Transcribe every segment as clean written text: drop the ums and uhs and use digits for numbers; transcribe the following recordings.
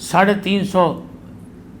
350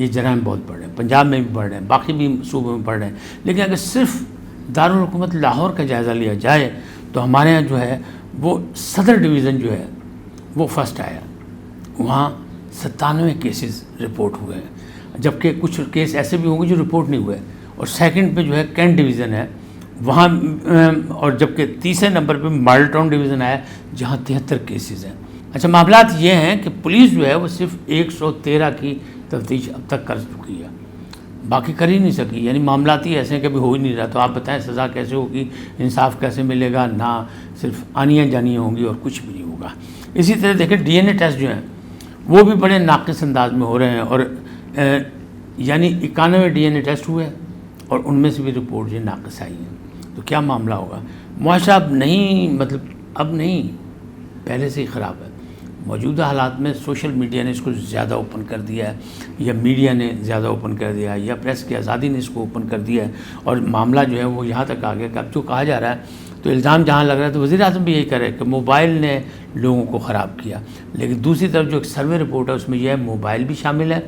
یہ جرائم بہت بڑھ رہے ہیں، پنجاب میں بھی بڑھ رہے ہیں، باقی بھی صوبوں میں بڑھ رہے ہیں، لیکن اگر صرف دارالحکومت لاہور کا جائزہ لیا جائے تو ہمارے یہاں جو ہے وہ صدر ڈویژن جو ہے وہ فرسٹ آیا، وہاں 97 کیسز رپورٹ ہوئے ہیں، جبکہ کچھ کیس ایسے بھی ہوں گے جو رپورٹ نہیں ہوئے، اور سیکنڈ پہ جو ہے کینٹ ڈویژن ہے وہاں، اور جبکہ تیسرے نمبر پہ ماڈل ٹاؤن ڈویژن آیا جہاں 73 کیسز ہیں۔ اچھا، معاملات یہ ہیں کہ پولیس جو ہے وہ صرف 113 کی تفتیش اب تک کر چکی ہے، باقی کر ہی نہیں سکی، یعنی معاملات ہی ایسے ہیں کہ ابھی ہو ہی نہیں رہا، تو آپ بتائیں سزا کیسے ہوگی، انصاف کیسے ملے گا؟ نہ صرف آنیاں جانیاں ہوں گی اور کچھ بھی نہیں ہوگا۔ اسی طرح دیکھیں ڈی این اے ٹیسٹ جو ہیں وہ بھی بڑے ناقص انداز میں ہو رہے ہیں، اور یعنی 91 ڈی این اے ٹیسٹ ہوئے اور ان میں سے بھی رپورٹ جو ناقص آئی ہیں، تو کیا معاملہ ہوگا؟ معاشرہ اب نہیں پہلے سے ہی خراب ہے۔ موجودہ حالات میں سوشل میڈیا نے اس کو زیادہ اوپن کر دیا ہے، یا میڈیا نے زیادہ اوپن کر دیا ہے، یا پریس کی آزادی نے اس کو اوپن کر دیا ہے، اور معاملہ جو ہے وہ یہاں تک آ گیا کہ اب جو کہا جا رہا ہے تو الزام جہاں لگ رہا ہے تو وزیر اعظم بھی یہی کر رہے ہیں کہ موبائل نے لوگوں کو خراب کیا، لیکن دوسری طرف جو ایک سروے رپورٹ ہے اس میں یہ ہے موبائل بھی شامل ہے،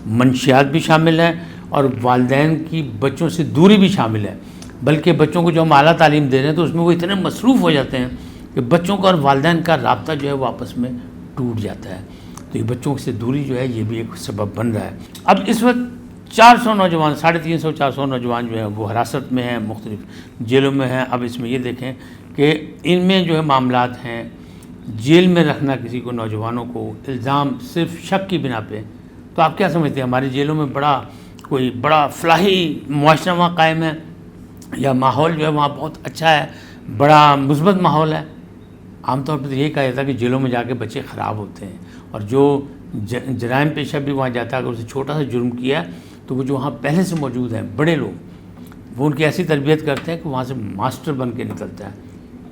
منشیات بھی شامل ہیں، اور والدین کی بچوں سے دوری بھی شامل ہے، بلکہ بچوں کو جو ہم اعلیٰ تعلیم دے رہے ہیں تو اس میں وہ اتنے مصروف ہو جاتے ہیں کہ بچوں کا اور والدین کا رابطہ جو ہے وہ آپس میں ٹوٹ جاتا ہے، تو یہ بچوں سے دوری جو ہے یہ بھی ایک سبب بن رہا ہے۔ اب اس وقت 400 نوجوان، 350-400 نوجوان جو ہیں وہ حراست میں ہیں، مختلف جیلوں میں ہیں۔ اب اس میں یہ دیکھیں کہ ان میں جو ہے معاملات ہیں، جیل میں رکھنا کسی کو، نوجوانوں کو الزام صرف شک کی بنا پہ، تو آپ کیا سمجھتے ہیں ہماری جیلوں میں کوئی بڑا فلاحی معاشرہ وہاں قائم ہے، یا ماحول جو ہے وہاں بہت اچھا ہے، بڑا مثبت ماحول ہے؟ عام طور پر تو یہی کہا جاتا ہے کہ جیلوں میں جا کے بچے خراب ہوتے ہیں، اور جو جرائم پیشہ بھی وہاں جاتا ہے، اگر اسے چھوٹا سا جرم کیا ہے تو وہ جو وہاں پہلے سے موجود ہیں بڑے لوگ، وہ ان کی ایسی تربیت کرتے ہیں کہ وہاں سے ماسٹر بن کے نکلتا ہے،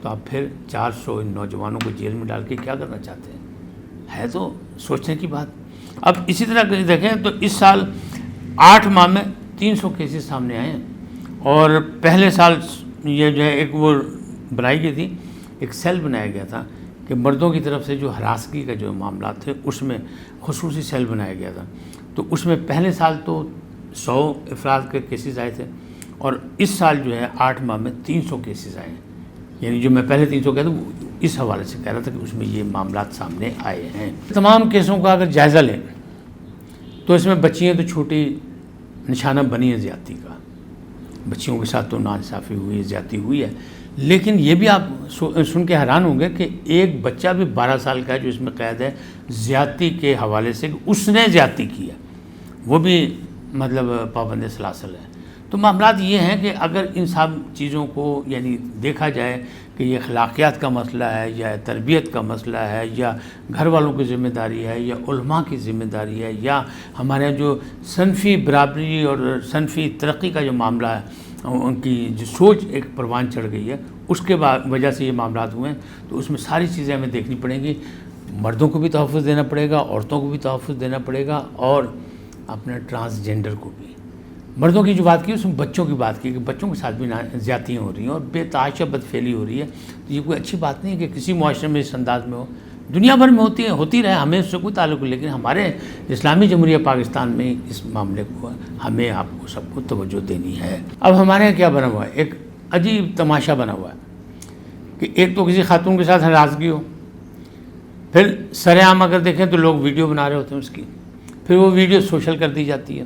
تو آپ پھر 400 ان نوجوانوں کو جیل میں ڈال کے کیا کرنا چاہتے ہیں؟ ہے تو سوچنے کی بات۔ اب اسی طرح دیکھیں تو اس سال 8 ماہ میں 300 کیسز سامنے آئے ہیں، اور پہلے سال یہ جو ہے ایک وہ بنائی گئی تھی، ایک سیل بنایا گیا تھا کہ مردوں کی طرف سے جو ہراسگی کا جو معاملات تھے اس میں خصوصی سیل بنایا گیا تھا، تو اس میں پہلے سال تو 100 افراد کے کیسز آئے تھے، اور اس سال جو ہے 8 ماہ میں 300 کیسز آئے ہیں، یعنی جو میں پہلے 300 کہتا ہوں اس حوالے سے کہہ رہا تھا کہ اس میں یہ معاملات سامنے آئے ہیں۔ تمام کیسوں کا اگر جائزہ لیں تو اس میں بچیاں تو چھوٹی نشانہ بنی ہے زیادتی کا، بچیوں کے ساتھ تو ناانصافی ہوئی ہے، زیادتی ہوئی ہے، لیکن یہ بھی آپ سن کے حیران ہوں گے کہ ایک بچہ بھی 12 سال کا ہے جو اس میں قید ہے زیادتی کے حوالے سے، اس نے زیادتی کی ہے، وہ بھی پابند سلاسل ہے۔ تو معاملات یہ ہیں کہ اگر ان سب چیزوں کو یعنی دیکھا جائے کہ یہ اخلاقیات کا مسئلہ ہے، یا تربیت کا مسئلہ ہے، یا گھر والوں کی ذمہ داری ہے، یا علماء کی ذمہ داری ہے، یا ہمارے جو صنفی برابری اور صنفی ترقی کا جو معاملہ ہے، ان کی جو سوچ ایک پروان چڑھ گئی ہے، اس کے وجہ سے یہ معاملات ہوئے ہیں، تو اس میں ساری چیزیں ہمیں دیکھنی پڑیں گی۔ مردوں کو بھی تحفظ دینا پڑے گا، عورتوں کو بھی تحفظ دینا پڑے گا، اور اپنے ٹرانسجینڈر کو بھی۔ مردوں کی جو بات کی اس میں بچوں کی بات کی کہ بچوں کے ساتھ بھی زیادتیاں ہو رہی ہیں اور بے تحاشا بدفعلی ہو رہی ہے، تو یہ کوئی اچھی بات نہیں ہے کہ کسی معاشرے میں اس انداز میں ہو، دنیا بھر میں ہوتی رہے، ہمیں اس سے کوئی تعلق نہیں، لیکن ہمارے اسلامی جمہوریہ پاکستان میں اس معاملے کو ہمیں آپ کو سب کو توجہ دینی ہے۔ اب ہمارے یہاں کیا بنا ہوا ہے، ایک عجیب تماشا بنا ہوا ہے کہ ایک تو کسی خاتون کے ساتھ ہراسگی ہو، پھر سرعام اگر دیکھیں تو لوگ ویڈیو بنا رہے ہوتے ہیں اس کی، پھر وہ ویڈیو سوشل کر دی جاتی ہے،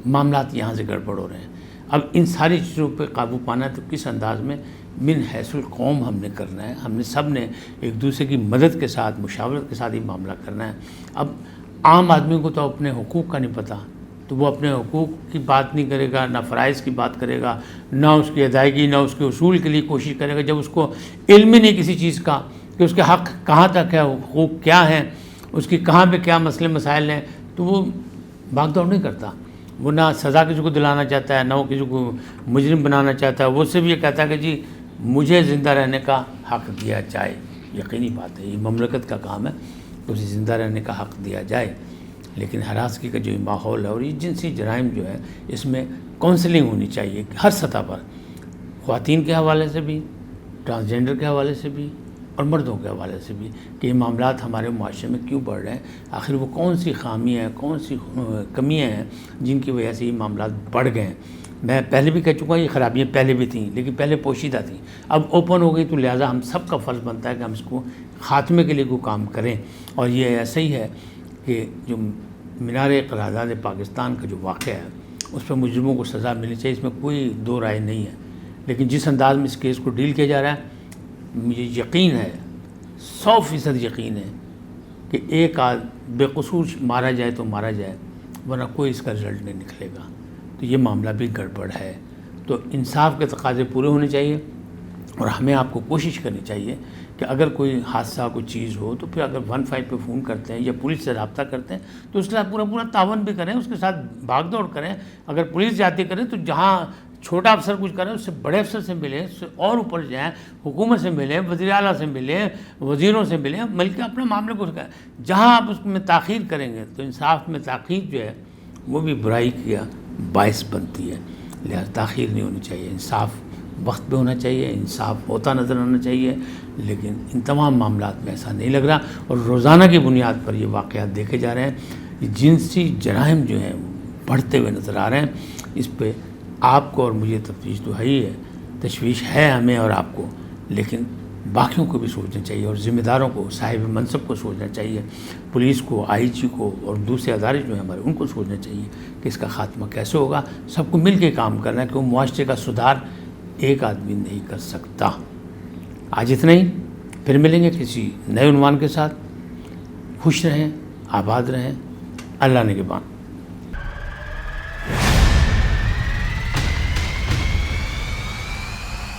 معاملات یہاں سے گڑبڑ ہو رہے ہیں۔ اب ان ساری چیزوں پہ قابو پانا ہے تو کس انداز میں من حیث القوم ہم نے کرنا ہے، ہم نے سب نے ایک دوسرے کی مدد کے ساتھ مشاورت کے ساتھ یہ معاملہ کرنا ہے۔ اب عام آدمی کو تو اپنے حقوق کا نہیں پتہ، تو وہ اپنے حقوق کی بات نہیں کرے گا، نہ فرائض کی بات کرے گا، نہ اس کی ادائیگی، نہ اس کے اصول کے لیے کوشش کرے گا، جب اس کو علم ہی نہیں کسی چیز کا کہ اس کے حق کہاں تک ہے، حقوق کیا ہیں، اس کی کہاں پہ کیا مسئلے مسائل ہیں، تو وہ بھاگ دوڑ نہیں کرتا۔ وہ نہ سزا کسی کو دلانا چاہتا ہے، نہ وہ کسی کو مجرم بنانا چاہتا ہے، وہ صرف یہ کہتا ہے کہ جی مجھے زندہ رہنے کا حق دیا جائے۔ یقینی بات ہے، یہ مملکت کا کام ہے کہ اسے زندہ رہنے کا حق دیا جائے، لیکن ہراسگی کا جو ماحول ہے اور یہ جنسی جرائم جو ہے اس میں کونسلنگ ہونی چاہیے ہر سطح پر، خواتین کے حوالے سے بھی، ٹرانسجینڈر کے حوالے سے بھی، اور مردوں کے حوالے سے بھی کہ یہ معاملات ہمارے معاشرے میں کیوں بڑھ رہے ہیں، آخر وہ کون سی خامیاں ہیں، کون سی کمیاں ہیں جن کی وجہ سے یہ معاملات بڑھ گئے ہیں۔ میں پہلے بھی کہہ چکا ہوں یہ خرابیاں پہلے بھی تھیں، لیکن پہلے پوشیدہ تھیں، اب اوپن ہو گئی، تو لہٰذا ہم سب کا فرض بنتا ہے کہ ہم اس کو خاتمے کے لیے کوئی کام کریں۔ اور یہ ایسا ہی ہے کہ جو مینار قرارداد پاکستان کا جو واقعہ ہے اس پہ مجرموں کو سزا ملنی چاہیے، اس میں کوئی دو رائے نہیں ہے، لیکن جس انداز میں اس کیس کو ڈیل کیا جا رہا ہے مجھے یقین ہے، 100% یقین ہے کہ ایک بے قصور مارا جائے تو مارا جائے، ورنہ کوئی اس کا رزلٹ نہیں نکلے گا، تو یہ معاملہ بھی گڑبڑ ہے۔ تو انصاف کے تقاضے پورے ہونے چاہیے، اور ہمیں آپ کو کوشش کرنی چاہیے کہ اگر کوئی حادثہ کوئی چیز ہو تو پھر اگر 15 پہ فون کرتے ہیں یا پولیس سے رابطہ کرتے ہیں تو اس کے ساتھ پورا تعاون بھی کریں، اس کے ساتھ بھاگ دوڑ کریں۔ اگر پولیس جاتی کریں تو جہاں چھوٹا افسر کچھ کریں اس سے بڑے افسر سے ملیں، اس سے اور اوپر جائیں، حکومت سے ملیں، وزیر اعلیٰ سے ملیں، وزیروں سے ملیں، مل کے اپنے معاملے کو کریں۔ جہاں آپ اس میں تاخیر کریں گے تو انصاف میں تاخیر جو ہے وہ بھی برائی کا باعث بنتی ہے، لہذا تاخیر نہیں ہونی چاہیے، انصاف وقت پہ ہونا چاہیے، انصاف ہوتا نظر آنا چاہیے، لیکن ان تمام معاملات میں ایسا نہیں لگ رہا، اور روزانہ کی بنیاد پر یہ واقعات دیکھے جا رہے ہیں۔ جنسی جرائم جو ہیں وہ بڑھتے ہوئے نظر آ رہے ہیں، اس پہ آپ کو اور مجھے تفتیش تو ہے ہی ہے، تشویش ہے ہمیں اور آپ کو، لیکن باقیوں کو بھی سوچنا چاہیے، اور ذمہ داروں کو، صاحب منصب کو سوچنا چاہیے، پولیس کو، IG کو اور دوسرے ادارے جو ہیں ہمارے ان کو سوچنا چاہیے کہ اس کا خاتمہ کیسے ہوگا۔ سب کو مل کے کام کرنا ہے، کہ وہ معاشرے کا سدھار ایک آدمی نہیں کر سکتا۔ آج اتنا ہی، پھر ملیں گے کسی نئے عنوان کے ساتھ۔ خوش رہیں، آباد رہیں، اللہ نگہبان۔